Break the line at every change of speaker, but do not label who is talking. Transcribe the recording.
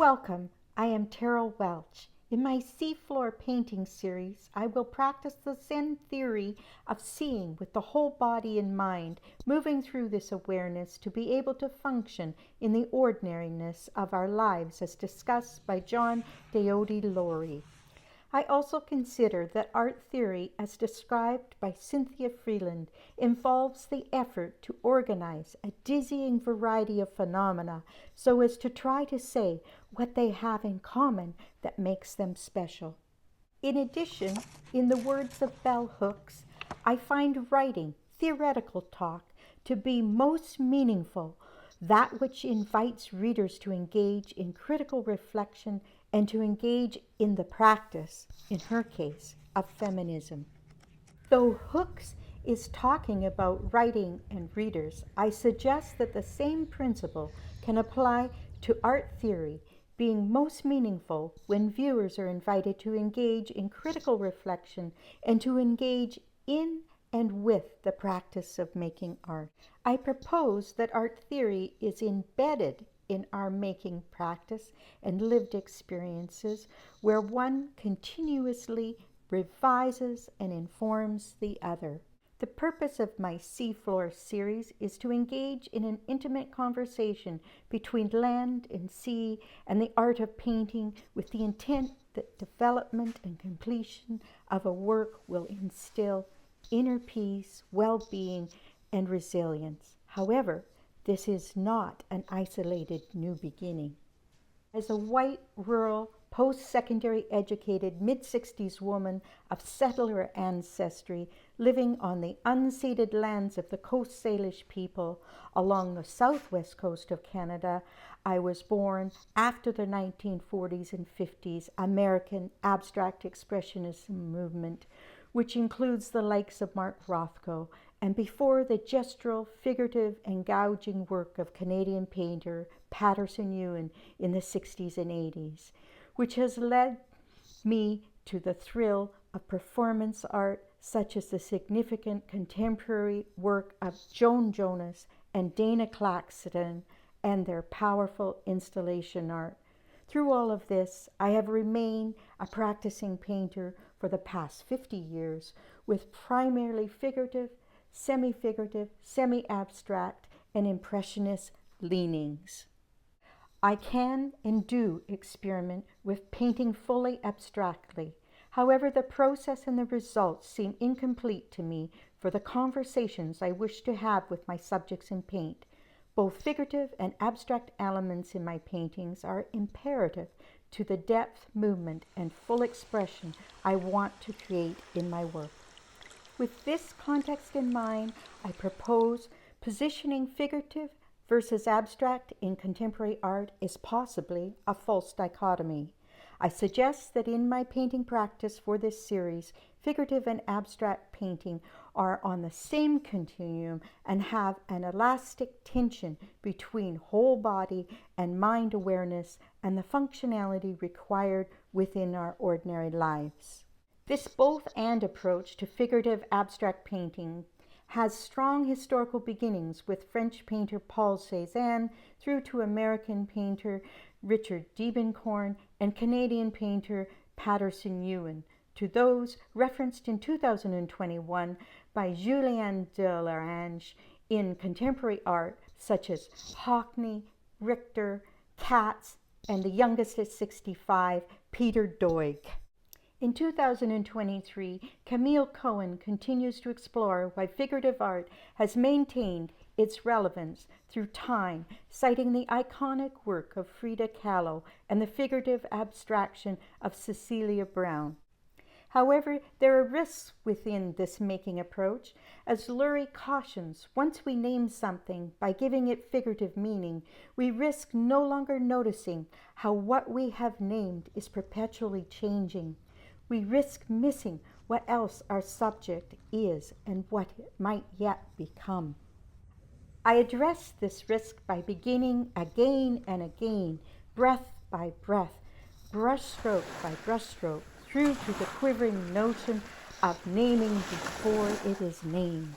Welcome, I am Terrill Welch. In my seafloor painting series, I will practice the Zen theory of seeing with the whole body and mind, moving through this awareness to be able to function in the ordinariness of our lives as discussed by John Laurie. I also consider that art theory, as described by Cynthia Freeland, involves the effort to organize a dizzying variety of phenomena so as to try to say what they have in common that makes them special. In addition, in the words of bell hooks, I find writing, theoretical talk, to be most meaningful, that which invites readers to engage in critical reflection and to engage in the practice, in her case, of feminism. Though Hooks is talking about writing and readers, I suggest that the same principle can apply to art theory, being most meaningful when viewers are invited to engage in critical reflection and to engage in and with the practice of making art. I propose that art theory is embedded in our making practice and lived experiences, where one continuously revises and informs the other. The purpose of my Seafloor series is to engage in an intimate conversation between land and sea and the art of painting, with the intent that development and completion of a work will instill inner peace, well-being, and resilience. However, this is not an isolated new beginning. As a white, rural, post-secondary educated mid-60s woman of settler ancestry living on the unceded lands of the Coast Salish people along the southwest coast of Canada, I was born after the 1940s and 50s American abstract expressionism movement, which includes the likes of Mark Rothko, and before the gestural, figurative, and gouging work of Canadian painter Patterson Ewan in the 60s and 80s, which has led me to the thrill of performance art, such as the significant contemporary work of Joan Jonas and Dana Claxton and their powerful installation art. Through all of this, I have remained a practicing painter for the past 50 years with primarily figurative, semi-figurative, semi-abstract, and impressionist leanings. I can and do experiment with painting fully abstractly. However, the process and the results seem incomplete to me for the conversations I wish to have with my subjects in paint. Both figurative and abstract elements in my paintings are imperative to the depth, movement, and full expression I want to create in my work. With this context in mind, I propose positioning figurative versus abstract in contemporary art is possibly a false dichotomy. I suggest that in my painting practice for this series, figurative and abstract painting are on the same continuum and have an elastic tension between whole body and mind awareness and the functionality required within our ordinary lives. This both-and approach to figurative abstract painting has strong historical beginnings with French painter Paul Cézanne through to American painter Richard Diebenkorn and Canadian painter Patterson Ewan, to those referenced in 2021 by Julien Delarange in contemporary art such as Hockney, Richter, Katz, and the youngest at 65, Peter Doig. In 2023, Camille Cohen continues to explore why figurative art has maintained its relevance through time, citing the iconic work of Frida Kahlo and the figurative abstraction of Cecilia Brown. However, there are risks within this making approach, as Lurie cautions, once we name something by giving it figurative meaning, we risk no longer noticing how what we have named is perpetually changing. We risk missing what else our subject is and what it might yet become. I address this risk by beginning again and again, breath by breath, brushstroke by brushstroke, through to the quivering notion of naming before it is named.